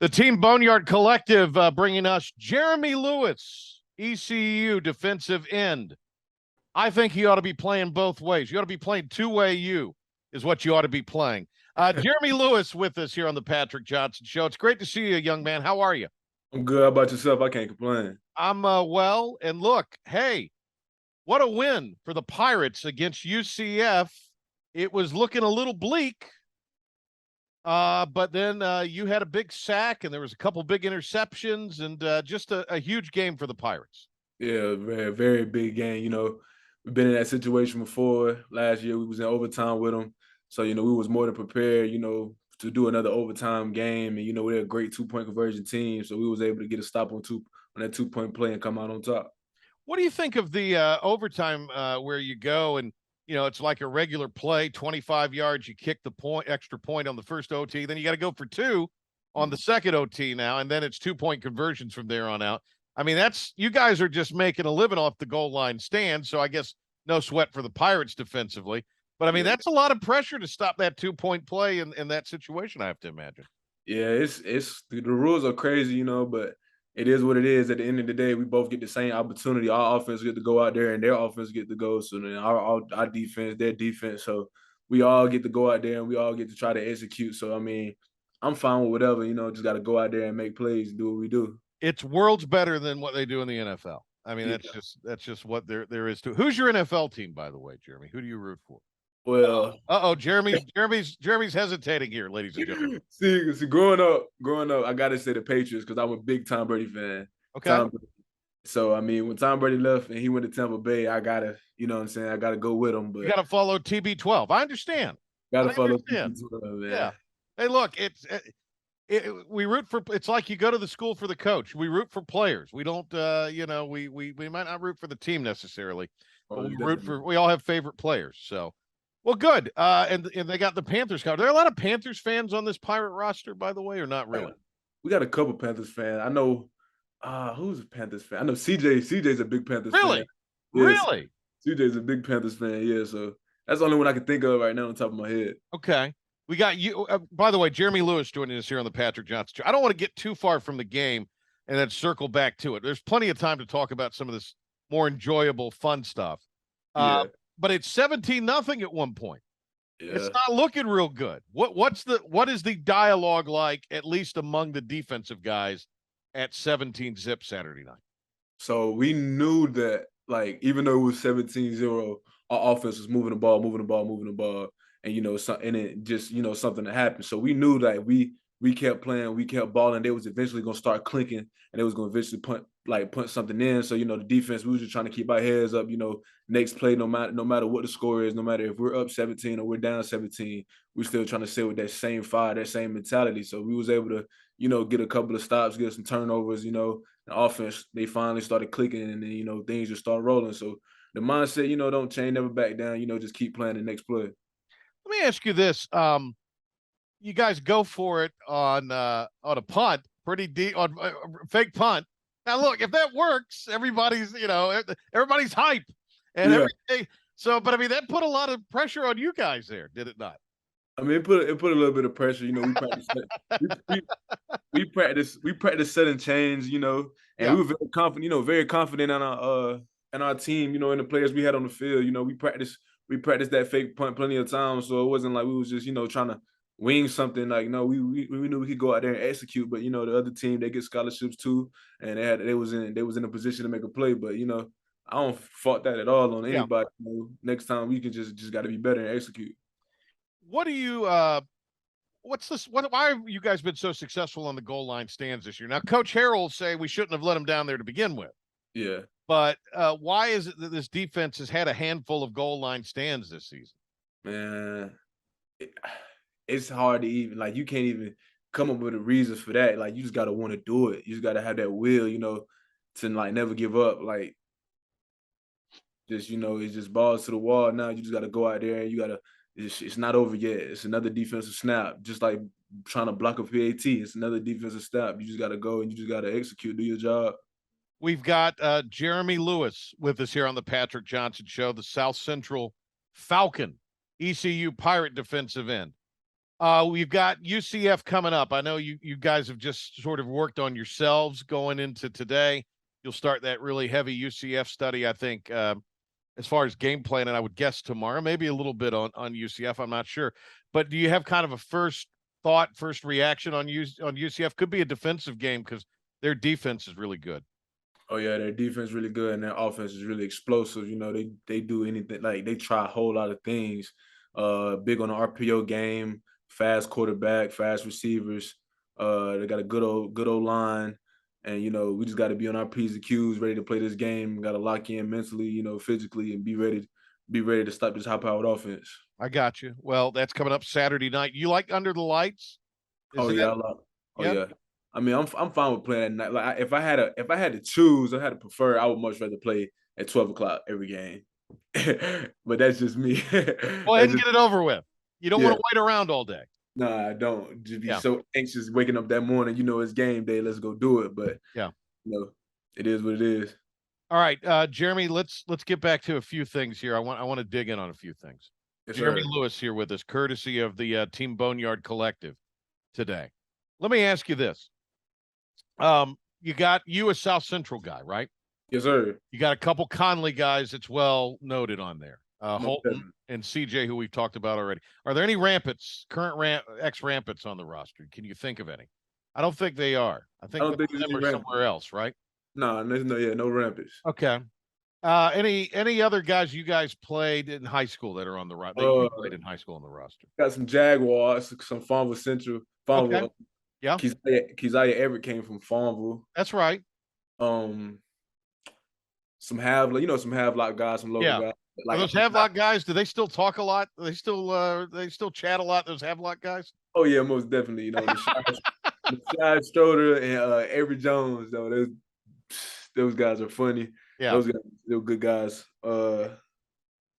The Team Boneyard Collective bringing us Jeremy Lewis, ECU defensive end. I think he ought to be playing both ways. You ought to be playing two-way U is what you ought to be playing. Jeremy Lewis with us here on the Patrick Johnson Show. It's great to see you, young man. How are you? I'm good. How about yourself? I can't complain. I'm well. And look, hey, what a win for the Pirates against UCF. It was looking a little bleak. But then you had a big sack, and there was a couple big interceptions, and just a huge game for the Pirates. Yeah, very, very big game. We've been in that situation before. Last year we was in overtime with them. So, we was more than prepared, to do another overtime game. And, we're a great 2-point conversion team. So we was able to get a stop on that 2-point play and come out on top. What do you think of the overtime where you go and, it's like a regular play, 25 yards, you kick the extra point on the first OT, then you got to go for two on the second OT now, and then it's 2-point conversions from there on out. I mean, you guys are just making a living off the goal line stand, so I guess no sweat for the Pirates defensively. But, I mean, that's a lot of pressure to stop that 2-point play in that situation, I have to imagine. Yeah, it's the rules are crazy, but it is what it is. At the end of the day, we both get the same opportunity. Our offense get to go out there, and their offense get to go. So then our defense, their defense. So we all get to go out there, and we all get to try to execute. So I mean, I'm fine with whatever. Just got to go out there and make plays, do what we do. It's worlds better than what they do in the NFL. I mean, that's just what there is to. Who's your NFL team, by the way, Jeremy? Who do you root for? Well, Jeremy's hesitating here, ladies and gentlemen. See, growing up, I gotta say the Patriots because I'm a big Tom Brady fan. Okay. So I mean, when Tom Brady left and he went to Tampa Bay, I gotta, what I'm saying, I gotta go with him. But you gotta follow TB12. I understand. Gotta follow TB12, man. Yeah. Hey, look, we root for. It's like you go to the school for the coach. We root for players. We don't, we might not root for the team necessarily, but we all have favorite players. So. Well, good. And they got the Panthers covered. Are there a lot of Panthers fans on this Pirate roster, by the way, or not really? We got a couple Panthers fans. I know who's a Panthers fan? I know CJ. CJ's a big Panthers fan. Really? CJ's a big Panthers fan, yeah. So that's the only one I can think of right now on top of my head. Okay. We got you. By the way, Jeremy Lewis joining us here on the Patrick Johnson Show. I don't want to get too far from the game and then circle back to it. There's plenty of time to talk about some of this more enjoyable, fun stuff. But it's 17-0 at one point. Yeah. It's not looking real good. What is the dialogue like, at least among the defensive guys, at 17-0 Saturday night? So we knew that, like, even though it was 17-0, our offense was moving the ball, and it just, something that happened. So we knew that we kept playing, we kept balling. They was eventually gonna start clinking, and they was gonna eventually punch something in. So the defense, we was just trying to keep our heads up. Next play, no matter what the score is, no matter if we're up 17 or we're down 17, we're still trying to stay with that same fire, that same mentality. So we was able to, get a couple of stops, get some turnovers. The offense, they finally started clicking, and then things just start rolling. So the mindset, don't change, never back down. Just keep playing the next play. Let me ask you this. You guys go for it on a punt, pretty deep on fake punt. Now, look, if that works, everybody's hype and everything. So, but I mean, that put a lot of pressure on you guys there, did it not? I mean, it put a little bit of pressure. We practice setting chains, and we were very confident in our team, in the players we had on the field. We practiced that fake punt plenty of times, so it wasn't like we was just trying to wing something. Like, no, we knew we could go out there and execute. But the other team, they get scholarships too, and they was in a position to make a play. But I don't fault that at all on anybody. Next time we can just got to be better and execute. What do you what's this? Why have you guys been so successful on the goal line stands this year? Now, Coach Harrell say we shouldn't have let him down there to begin with. Yeah. But why is it that this defense has had a handful of goal line stands this season? Man, it's hard to even, like, you can't even come up with a reason for that. Like, you just got to want to do it. You just got to have that will, to, like, never give up. Like, just, it's just balls to the wall. Now you just got to go out there and you got to, it's not over yet. It's another defensive snap. Just like trying to block a PAT. It's another defensive snap. You just got to go and you just got to execute, do your job. We've got Jeremy Lewis with us here on the Patrick Johnson Show, the South Central Falcon, ECU Pirate defensive end. We've got UCF coming up. I know you guys have just sort of worked on yourselves going into today. You'll start that really heavy UCF study, I think, as far as game plan, and I would guess tomorrow, maybe a little bit on UCF. I'm not sure, but do you have kind of a first thought, first reaction on UCF? Could be a defensive game because their defense is really good. Oh yeah, their defense really good and their offense is really explosive. You know, they do anything, like they try a whole lot of things. Big on the RPO game, fast quarterback, fast receivers. They got a good old line. And you know, we just got to be on our P's and Q's, ready to play this game. Got to lock in mentally, you know, physically, and be ready to stop this high-powered offense. I got you. Well, that's coming up Saturday night. You like Under the Lights? Is Oh that yeah, I love. Oh yeah? yeah. I mean, I'm fine with playing at night. Like if I had to choose, I had to prefer. I would much rather play at 12 o'clock every game. But that's just me. Go ahead That's and just get it over with. You don't want yeah. to wait around all day. Nah, I don't. Just be Yeah, so anxious waking up that morning. You know, it's game day. Let's go do it. But yeah. you know, it is what it is. All right, Jeremy, let's get back to a few things here. I want to dig in on a few things. Yes, Jeremy sir. Lewis here with us, courtesy of the Team Boneyard Collective today. Let me ask you this. You a South Central guy, right? Yes, sir. You got a couple Conley guys that's well noted on there. Most Holton definitely. and CJ, who we've talked about already. Are there any ex rampants on the roster? Can you think of any? I don't think they are. I I think don't most think of there's them any are ramp. somewhere else, right? Nah, there's no rampage. Okay. Any other guys you guys played in high school that are on the roster that you Uh, played in high school on the roster? got some Jaguars, some Farmville Central, Okay. Farmville. Yeah, Keziah Everett came from Farmville. that's right. Um, some some Havelock guys, some local Yeah. guys. Are Like, those Havelock guys? Do they still talk a lot? They still chat a lot, those Havelock guys? oh yeah, most definitely. You know, the Shy Stroder and Avery Jones, though. Those guys are funny. Yeah. Those guys, they're good guys.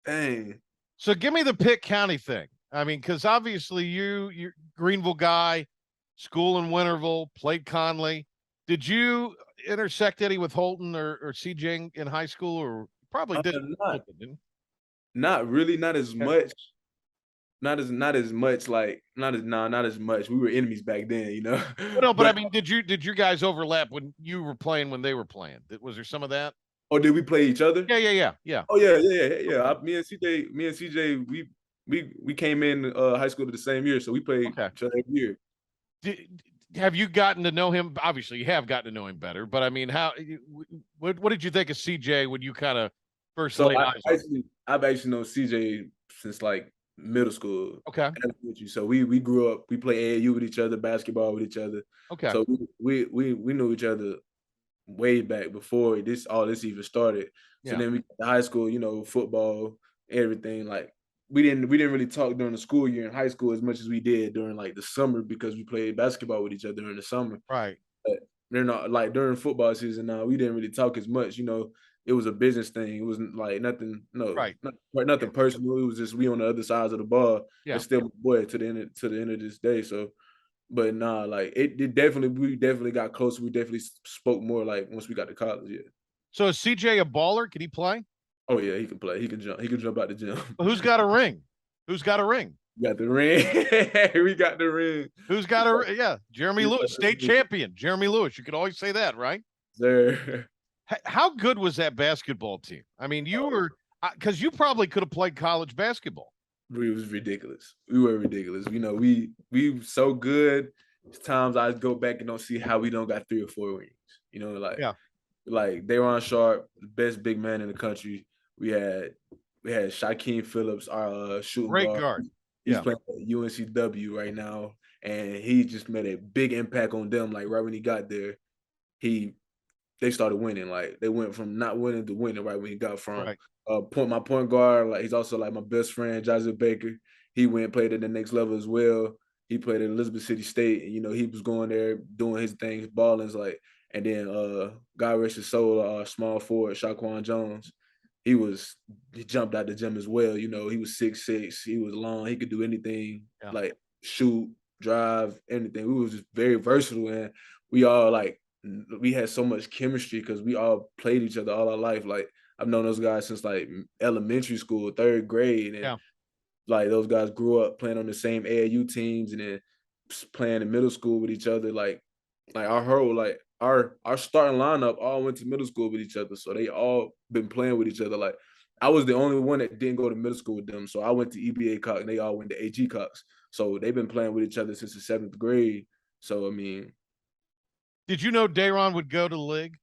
Dang. So give me the Pitt County thing. I mean, because obviously you're Greenville guy, school in Winterville, played Conley. Did you intersect any with Holton or CJ in high school, or probably did? Not Holton, didn't not really, not as you? much. Not as much, like not as much. We were enemies back then, you know. Well, no, but I But mean, did your guys overlap when you were playing when they were playing? Was there some of that? oh, did we play each other? Yeah. Oh yeah. Okay. Me and CJ, we came in high school the same year, so we played Okay. each other every year. Did, have you gotten to know him? Obviously, you have gotten to know him better. But I mean, what did you think of CJ when you kind of first So laid eyes on him? I've actually known CJ since like middle school. Okay. Elementary. So we grew up, we played AAU with each other, basketball with each other. Okay. So we knew each other way back before all this even started. So Yeah. then we got to high school, you know, football, everything. Like we didn't really talk during the school year in high school as much as we did during like the summer because we played basketball with each other during the summer. Right. But they're not like during football season now, we didn't really talk as much, you know. It was a business thing. It wasn't like nothing, no, Right. nothing personal. It was just we on the other sides of the ball. Yeah. And still my boy to the end of this day. So but nah, like it definitely we definitely got closer. We definitely spoke more like once we got to college, yeah. So is CJ a baller? Can he play? Oh yeah, he can play. He can jump. He can jump out the gym. Who's got a ring? Who's got a ring? We got the ring. We got the ring. Who's got a yeah? Jeremy We got Lewis, the state ring. champion. Jeremy Lewis. You could always say that, right? Sir. How good was that basketball team? I mean, you were because you probably could have played college basketball. It was ridiculous. We were ridiculous. You know, we so good. There's times I go back and don't see how we don't got 3 or 4 rings. You know, Yeah. like Daron Sharp, the best big man in the country. We had Shaquem Phillips, our shooting Great guard. guard. He's Yeah. playing at UNCW right now, and he just made a big impact on them. Like right when he got there, they started winning. Like they went from not winning to winning right when he got from Right. my point guard. Like he's also like my best friend, Joseph Baker. He went and played at the next level as well. He played at Elizabeth City State, and you know he was going there doing his things, balling like. And then God rest his soul, small forward Shaquan Jones. He jumped out the gym as well. You know, he was 6'6", he was long, he could do anything, Yeah. like shoot, drive, anything. We was just very versatile, and we all like we had so much chemistry because we all played each other all our life. Like I've known those guys since like elementary school, third grade, and Yeah. Like those guys grew up playing on the same AAU teams and then playing in middle school with each other. Like our whole like our starting lineup all went to middle school with each other, so they all been playing with each other. Like I was the only one that didn't go to middle school with them, so I went to EBA Cox and they all went to AG Cox. So they've been playing with each other since the 7th grade. So I mean, Did you know Dayron would go to the league?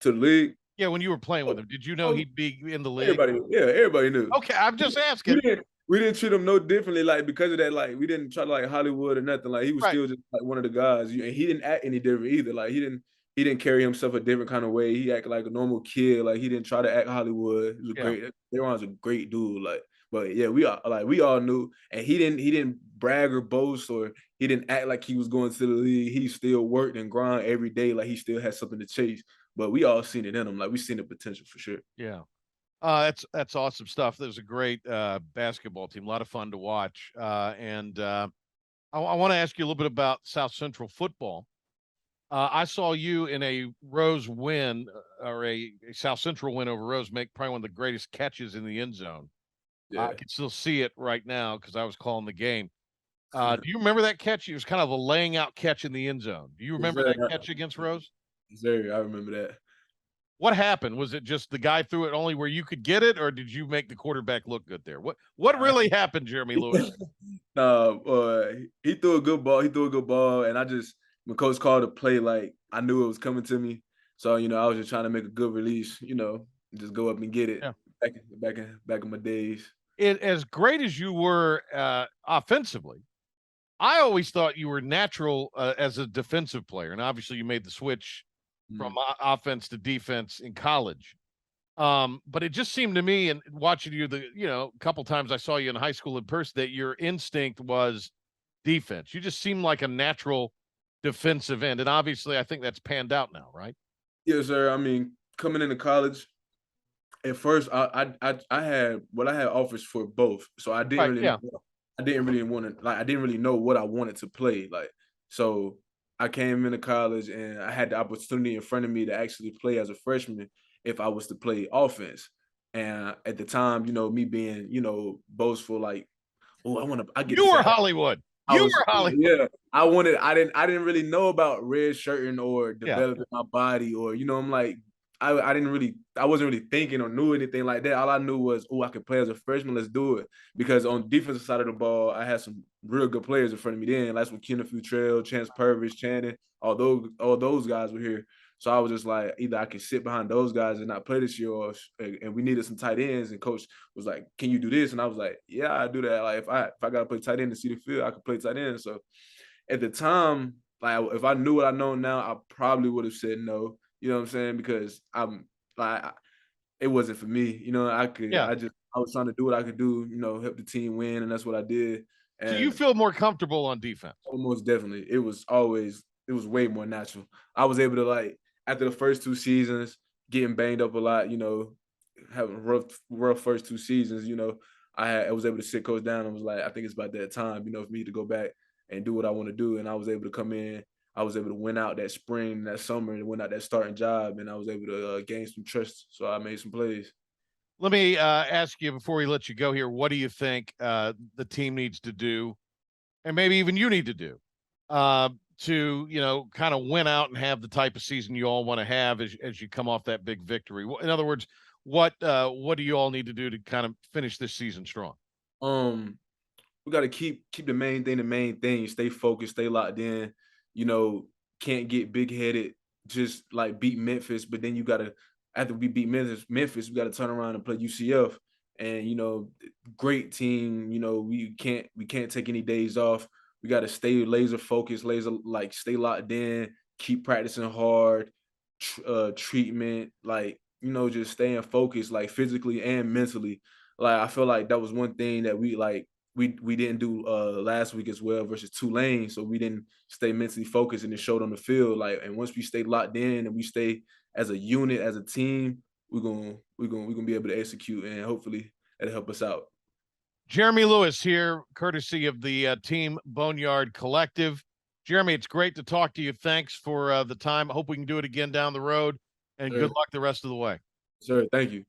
to the league, Yeah, when you were playing with oh, him, did you know oh, he'd be in the league? everybody knew. Okay, I'm just We asking. didn't we didn't treat him no differently, like, because of that, like, we didn't try to, like, Hollywood or nothing, like, he was Right. still just, like, one of the guys, and he didn't act any different either, like, he didn't carry himself a different kinda way, he acted like a normal kid, like, he didn't try to act Hollywood, he was a Yeah. great Deron's a great dude, like, but, yeah, we all knew, and he didn't brag or boast, or he didn't act like he was going to the league, he still worked and grind every day, like, he still had something to chase, but we all seen it in him, like, we seen the potential for sure. Yeah. That's awesome stuff. There's a great basketball team, a lot of fun to watch. And I want to ask you a little bit about South Central football. I saw you in a Rose win or a South Central win over Rose make probably one of the greatest catches in the end zone. I Yeah. can still see it right now because I was calling the game. Do you remember that catch? It was kind of a laying out catch in the end zone. Do you Yes, remember sir. that catch against Rose? Yes, sir, I remember that. What happened? Was it just the guy threw it only where you could get it, or did you make the quarterback look good there? What really happened, Jeremy Lewis? Nah, he threw a good ball. He threw a good ball, and I just when coach called a play, like I knew it was coming to me. So I was just trying to make a good release. Just go up and get it. Yeah. Back in my days. It as great as you were offensively, I always thought you were natural as a defensive player, and obviously you made the switch from Mm. offense to defense in college. But it just seemed to me, and watching you, a couple times I saw you in high school in person, that your instinct was defense. You just seemed like a natural defensive end, and obviously, I think that's panned out now, right? Yes, sir. I mean, coming into college, at first, I had offers for both, so Right. Yeah. I didn't really know what I wanted to play, like, so I came into college and I had the opportunity in front of me to actually play as a freshman if I was to play offense, and at the time, me being, boastful, like, "Oh, I get to You say were Hollywood. I You was were Hollywood. yeah, I didn't really know about red shirting or Yeah. developing my body or, I'm like, I wasn't really thinking or knew anything like that. All I knew was, "Oh, I can play as a freshman, let's do it." Because on the defensive side of the ball, I had some real good players in front of me then. That's when Kenneth Futrell, Chance Purvis, Channing, all those guys were here. So I was just like, either I can sit behind those guys and not play this year, and we needed some tight ends. And coach was like, "Can you do this?" And I was like, "Yeah, I do that. Like if I gotta play tight end to see the field, I could play tight end." So at the time, like if I knew what I know now, I probably would have said no. You know what I'm saying? Because it wasn't for me. Yeah. I was trying to do what I could do. Help the team win, and that's what I did. So you And feel more comfortable on defense. almost definitely. It was way more natural. I was able to like after the first 2 seasons, getting banged up a lot, having rough first 2 seasons, I was able to sit coach down and was like, I think it's about that time, for me to go back and do what I want to do. And I was able to come in, I was able to win out that spring, that summer, and win out that starting job, and I was able to gain some trust. So I made some plays. Let me ask you before we let you go here. What do you think the team needs to do, and maybe even you need to do, to kind of win out and have the type of season you all want to have as you come off that big victory? In other words, what do you all need to do to kind of finish this season strong? Um, we got to keep the main thing the main thing. Stay focused, stay locked in. You know, can't get big headed. Just like beat Memphis, but then you gotta after we beat Memphis, we got to turn around and play UCF. And great team. We can't take any days off. We got to stay laser focused, stay locked in, keep practicing hard, treatment, just staying focused, like physically and mentally. Like I feel like that was one thing that we didn't do last week as well versus Tulane, so we didn't stay mentally focused and it showed on the field. Like, and once we stay locked in and we stay as a unit, as a team, we're gonna be able to execute and hopefully it'll help us out. Jeremy Lewis here, courtesy of the Team Boneyard Collective. Jeremy, it's great to talk to you. Thanks for the time. I hope we can do it again down the road, and good Sure, luck the rest of the way. sure. Thank you.